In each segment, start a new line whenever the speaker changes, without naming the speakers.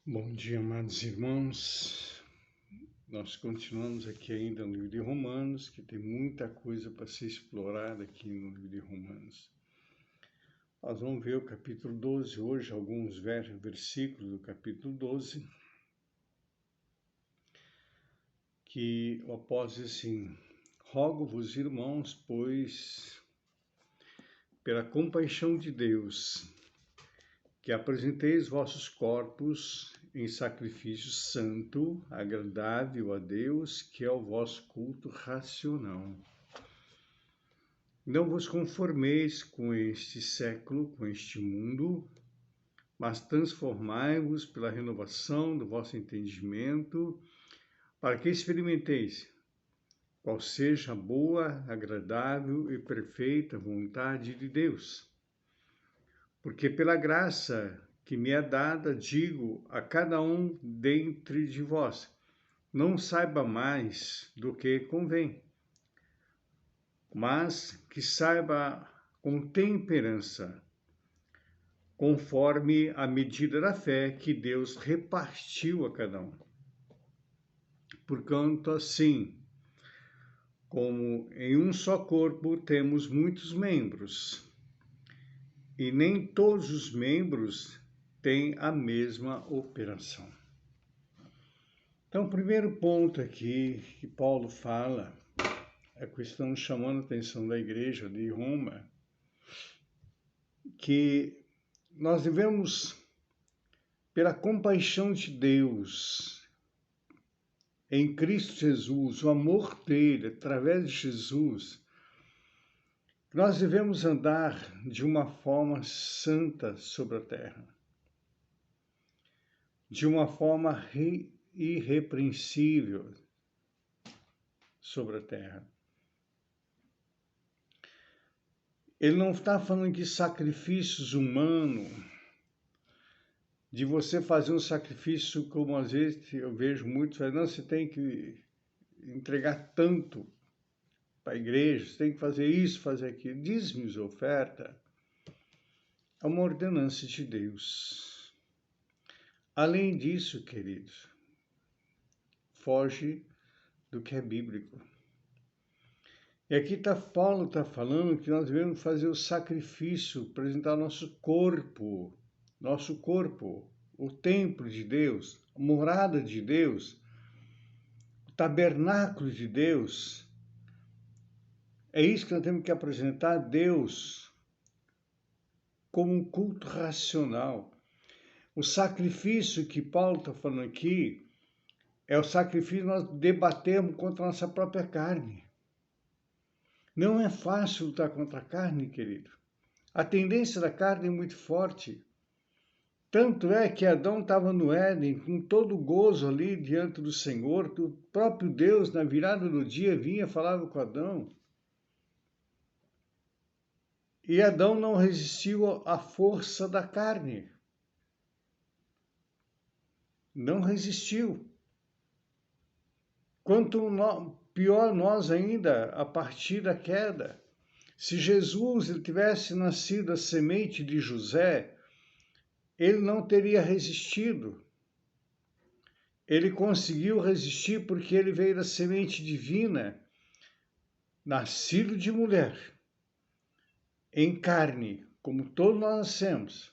Bom dia, amados irmãos. Nós continuamos aqui ainda no livro de Romanos, que tem muita coisa para ser explorada aqui no livro de Romanos. Nós vamos ver o capítulo 12 hoje, alguns versículos do capítulo 12, que o apóstolo diz assim: rogo-vos, irmãos, pois, pela compaixão de Deus, que apresenteis vossos corpos em sacrifício santo, agradável a Deus, que é o vosso culto racional. Não vos conformeis com este século, com este mundo, mas transformai-vos pela renovação do vosso entendimento, para que experimenteis qual seja a boa, agradável e perfeita vontade de Deus. Porque pela graça que me é dada, digo a cada um dentre de vós, não saiba mais do que convém, mas que saiba com temperança, conforme a medida da fé que Deus repartiu a cada um. Porquanto assim, como em um só corpo temos muitos membros, e nem todos os membros têm a mesma operação. Então, o primeiro ponto aqui que Paulo fala é a questão chamando a atenção da igreja de Roma, que nós devemos, pela compaixão de Deus, em Cristo Jesus, o amor dele, através de Jesus, nós devemos andar de uma forma santa sobre a terra, de uma forma irrepreensível sobre a terra. Ele não está falando de sacrifícios humanos, de você fazer um sacrifício como às vezes eu vejo muitos falando, não, você tem que entregar tanto para a igreja, você tem que fazer isso, fazer aquilo. Dízimos, oferta, é uma ordenança de Deus. Além disso, queridos, foge do que é bíblico. E aqui Paulo está falando que nós devemos fazer o sacrifício, apresentar nosso corpo, o templo de Deus, a morada de Deus, o tabernáculo de Deus. É isso que nós temos que apresentar a Deus como um culto racional. O sacrifício que Paulo está falando aqui é o sacrifício que nós debatemos contra a nossa própria carne. Não é fácil lutar contra a carne, querido. A tendência da carne é muito forte. Tanto é que Adão estava no Éden com todo o gozo ali diante do Senhor, que o próprio Deus, na virada do dia, vinha e falava com Adão. E Adão não resistiu à força da carne. Não resistiu. Pior nós ainda, a partir da queda. Se Jesus ele tivesse nascido da semente de José, ele não teria resistido. Ele conseguiu resistir porque ele veio da semente divina, nascido de mulher, em carne, como todos nós nascemos,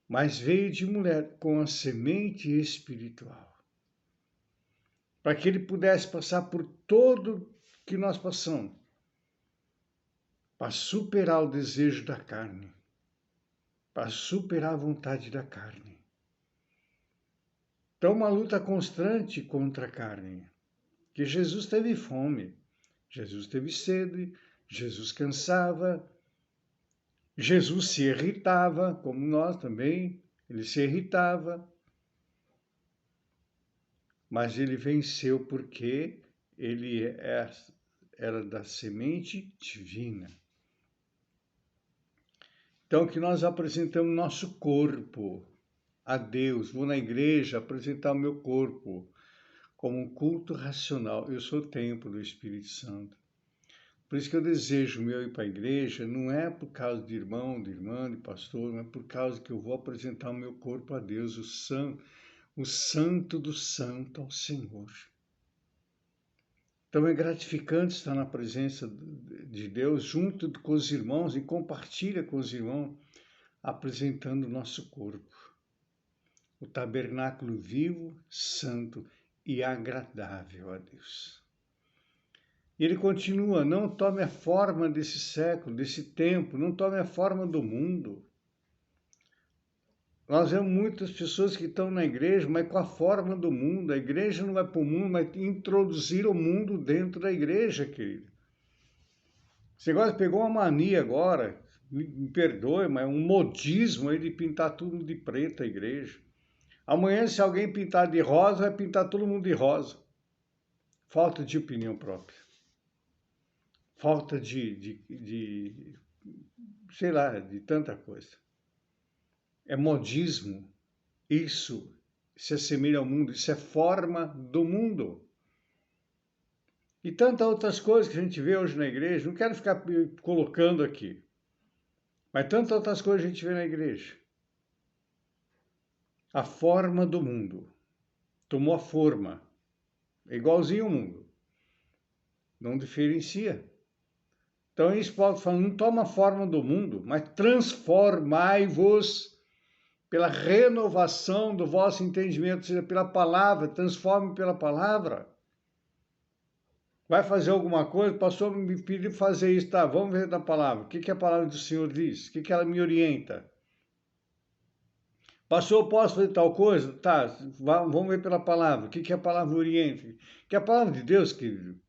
mas veio de mulher com a semente espiritual, para que ele pudesse passar por tudo que nós passamos, para superar o desejo da carne, para superar a vontade da carne. Então, uma luta constante contra a carne, que Jesus teve fome, Jesus teve sede, Jesus cansava, Jesus se irritava, como nós também, ele se irritava, mas ele venceu porque ele era da semente divina. Então, que nós apresentamos nosso corpo a Deus. Vou na igreja apresentar o meu corpo como um culto racional. Eu sou o templo do Espírito Santo. Por isso que eu desejo meu ir para a igreja, não é por causa de irmão, de irmã, de pastor, não é por causa que eu vou apresentar o meu corpo a Deus, o santo do santo ao Senhor. Então é gratificante estar na presença de Deus, junto com os irmãos, e compartilha com os irmãos, apresentando o nosso corpo. O tabernáculo vivo, santo e agradável a Deus. E ele continua, não tome a forma desse século, desse tempo, não tome a forma do mundo. Nós vemos muitas pessoas que estão na igreja, mas com a forma do mundo. A igreja não vai para o mundo, mas introduzir o mundo dentro da igreja, querido. Esse negócio pegou uma mania agora, me perdoe, mas um modismo aí de pintar tudo de preto a igreja. Amanhã, se alguém pintar de rosa, vai pintar todo mundo de rosa. Falta de opinião própria. Falta sei lá, de tanta coisa. É modismo. Isso se assemelha ao mundo, isso é forma do mundo. E tantas outras coisas que a gente vê hoje na igreja, não quero ficar colocando aqui, mas tantas outras coisas a gente vê na igreja. A forma do mundo. Tomou a forma. É igualzinho ao mundo. Não diferencia. Então, isso Paulo fala, não toma a forma do mundo, mas transformai-vos pela renovação do vosso entendimento, ou seja, pela palavra, transforme pela palavra. Vai fazer alguma coisa, pastor me pediu fazer isso, tá, vamos ver da palavra. O que a palavra do Senhor diz? O que ela me orienta? Pastor, posso fazer tal coisa? Tá, vamos ver pela palavra. O que a palavra orienta? Que a palavra de Deus, querido,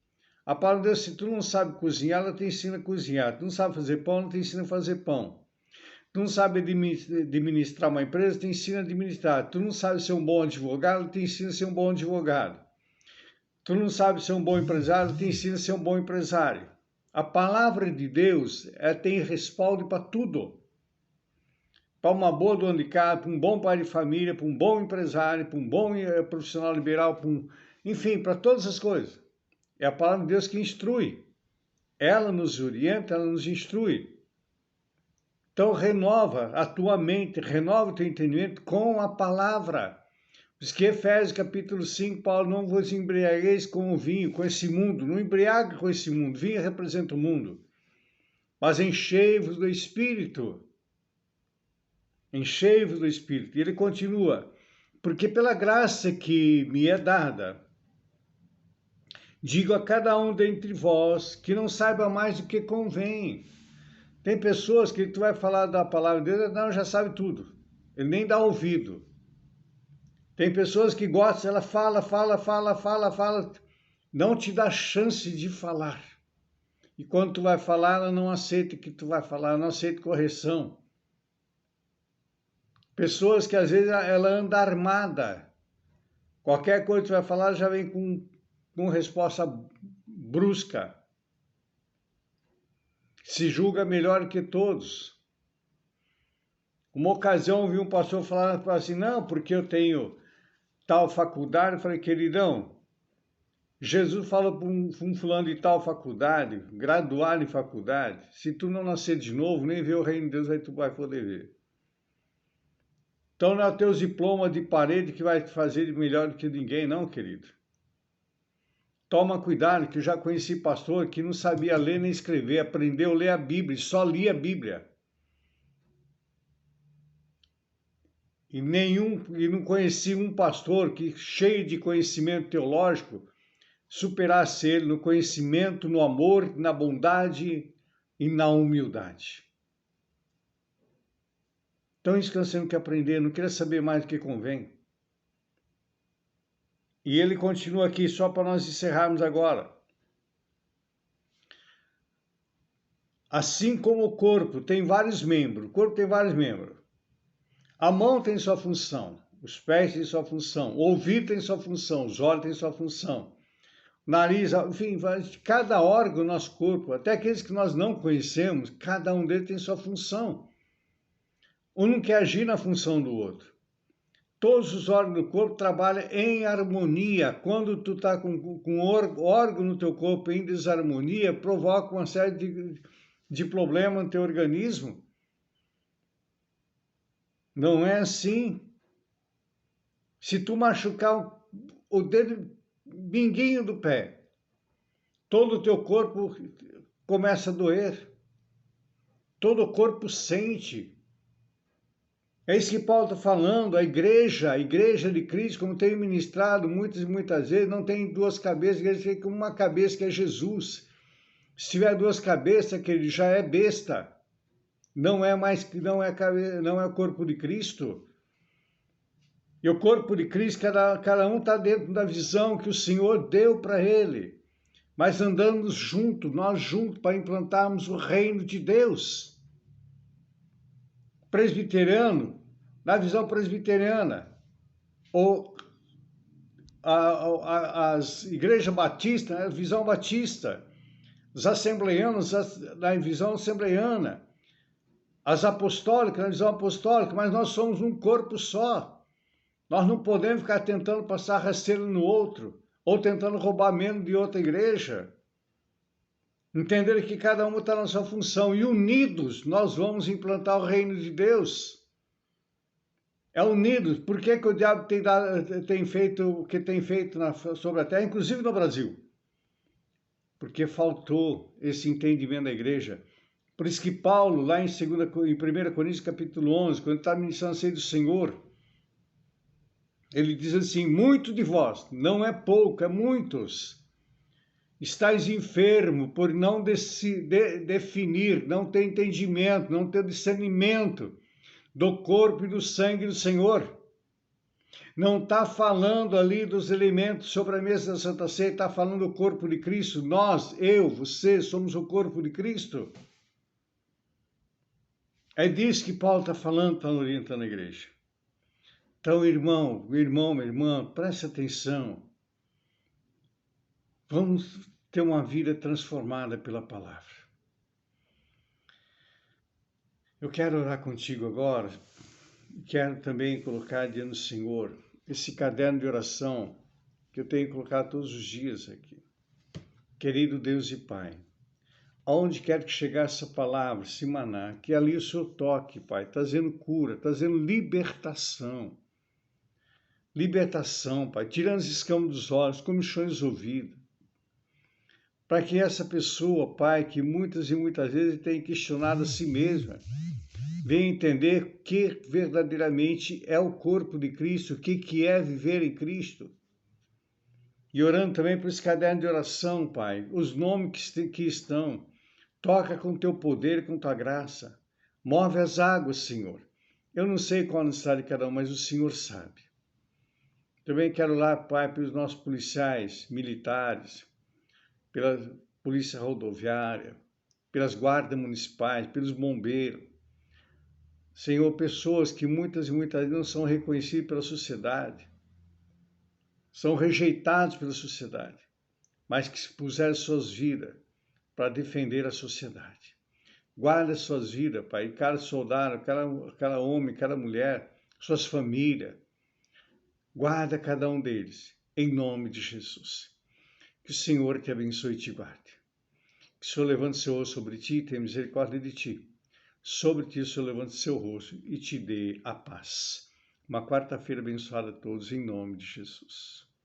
a palavra de Deus, se tu não sabe cozinhar, ela te ensina a cozinhar. Tu não sabe fazer pão, ela te ensina a fazer pão. Tu não sabe administrar uma empresa, te ensina a administrar. Tu não sabe ser um bom advogado, ela te ensina a ser um bom advogado. Tu não sabe ser um bom empresário, ela te ensina a ser um bom empresário. A palavra de Deus tem respaldo para tudo. Para uma boa dona de casa, para um bom pai de família, para um bom empresário, para um bom profissional liberal, enfim, para todas as coisas. É a palavra de Deus que instrui. Ela nos orienta, ela nos instrui. Então renova a tua mente, renova o teu entendimento com a palavra. Diz que Efésios capítulo 5, Paulo, não vos embriagueis com o vinho, com esse mundo. Não embriague com esse mundo. Vinho representa o mundo. Mas enchei-vos do Espírito. Enchei-vos do Espírito. E ele continua. Porque pela graça que me é dada, digo a cada um dentre vós que não saiba mais do que convém. Tem pessoas que tu vai falar da palavra de Deus, não, já sabe tudo. Ele nem dá ouvido. Tem pessoas que gostam, ela fala, não te dá chance de falar. E quando tu vai falar, ela não aceita o que tu vai falar, ela não aceita correção. Pessoas que às vezes ela anda armada. Qualquer coisa que tu vai falar, já vem com resposta brusca. Se julga melhor que todos. Uma ocasião eu vi um pastor falando assim, não, porque eu tenho tal faculdade. Eu falei, queridão, Jesus fala para um fulano de tal faculdade, graduado em faculdade, se tu não nascer de novo, nem ver o reino de Deus, aí tu vai poder ver. Então não é o teu diploma de parede que vai te fazer melhor do que ninguém, não, querido. Toma cuidado, que eu já conheci pastor que não sabia ler nem escrever, aprendeu a ler a Bíblia, só lia a Bíblia. E não conheci um pastor que, cheio de conhecimento teológico, superasse ele no conhecimento, no amor, na bondade e na humildade. Então isso que nós temos que aprender, não queria saber mais do que convém. E ele continua aqui, só para nós encerrarmos agora. Assim como o corpo tem vários membros, A mão tem sua função, os pés têm sua função, o ouvido tem sua função, os olhos têm sua função, nariz, enfim, cada órgão do nosso corpo, até aqueles que nós não conhecemos, cada um deles tem sua função. Um não quer agir na função do outro. Todos os órgãos do corpo trabalham em harmonia. Quando tu está com órgão no teu corpo em desarmonia, provoca uma série de problemas no teu organismo. Não é assim. Se tu machucar o dedo minguinho do pé, todo o teu corpo começa a doer. Todo o corpo sente. É isso que Paulo está falando. A igreja de Cristo, como tem ministrado muitas e muitas vezes, não tem duas cabeças, a igreja tem uma cabeça que é Jesus. Se tiver duas cabeças, que ele já é besta. Não é o corpo de Cristo. E o corpo de Cristo, cada um está dentro da visão que o Senhor deu para ele. Mas andamos juntos, nós juntos, para implantarmos o reino de Deus. Presbiteriano, na visão presbiteriana, ou as igrejas batistas, a visão batista, os assembleianos, na visão assembleiana, as apostólicas, na visão apostólica, mas nós somos um corpo só. Nós não podemos ficar tentando passar rasteiro no outro, ou tentando roubar membro de outra igreja. Entender que cada um está na sua função, e unidos nós vamos implantar o reino de Deus. É unidos. Por que o diabo tem feito o que tem feito sobre a terra, inclusive no Brasil? Porque faltou esse entendimento da igreja. Por isso que Paulo, lá em 1 Coríntios capítulo 11, quando está ministrando a ceia do Senhor, ele diz assim: muito de vós, não é pouco, é muitos, estáis enfermos por não definir, não ter entendimento, não ter discernimento do corpo e do sangue do Senhor. Não está falando ali dos elementos sobre a mesa da Santa Ceia, está falando do corpo de Cristo. Nós, eu, você, somos o corpo de Cristo. É disso que Paulo está falando, está orientando a igreja. Então, irmão, minha irmã, preste atenção. Vamos ter uma vida transformada pela palavra. Eu quero orar contigo agora. Quero também colocar diante do Senhor esse caderno de oração que eu tenho colocado todos os dias aqui. Querido Deus e Pai, aonde quer que chegar essa palavra, se manar, que ali o Senhor toque, Pai, trazendo cura, trazendo libertação. Libertação, Pai, tirando as escamas dos olhos, comichões dos ouvidos. Para que essa pessoa, Pai, que muitas e muitas vezes tem questionado a si mesma, venha entender o que verdadeiramente é o corpo de Cristo, o que é viver em Cristo. E orando também por esse caderno de oração, Pai, os nomes que estão, toca com teu poder e com tua graça. Move as águas, Senhor. Eu não sei qual a necessidade de cada um, mas o Senhor sabe. Também quero orar, Pai, pelos nossos policiais, militares, pela polícia rodoviária, pelas guardas municipais, pelos bombeiros. Senhor, pessoas que muitas e muitas vezes não são reconhecidas pela sociedade, são rejeitados pela sociedade, mas que puseram suas vidas para defender a sociedade. Guarda suas vidas, Pai, cada soldado, cada homem, cada mulher, suas famílias. Guarda cada um deles, em nome de Jesus. Que o Senhor te abençoe e te guarde. Que o Senhor levante seu rosto sobre ti e tenha misericórdia de ti. Sobre ti o Senhor levante seu rosto e te dê a paz. Uma quarta-feira abençoada a todos, em nome de Jesus.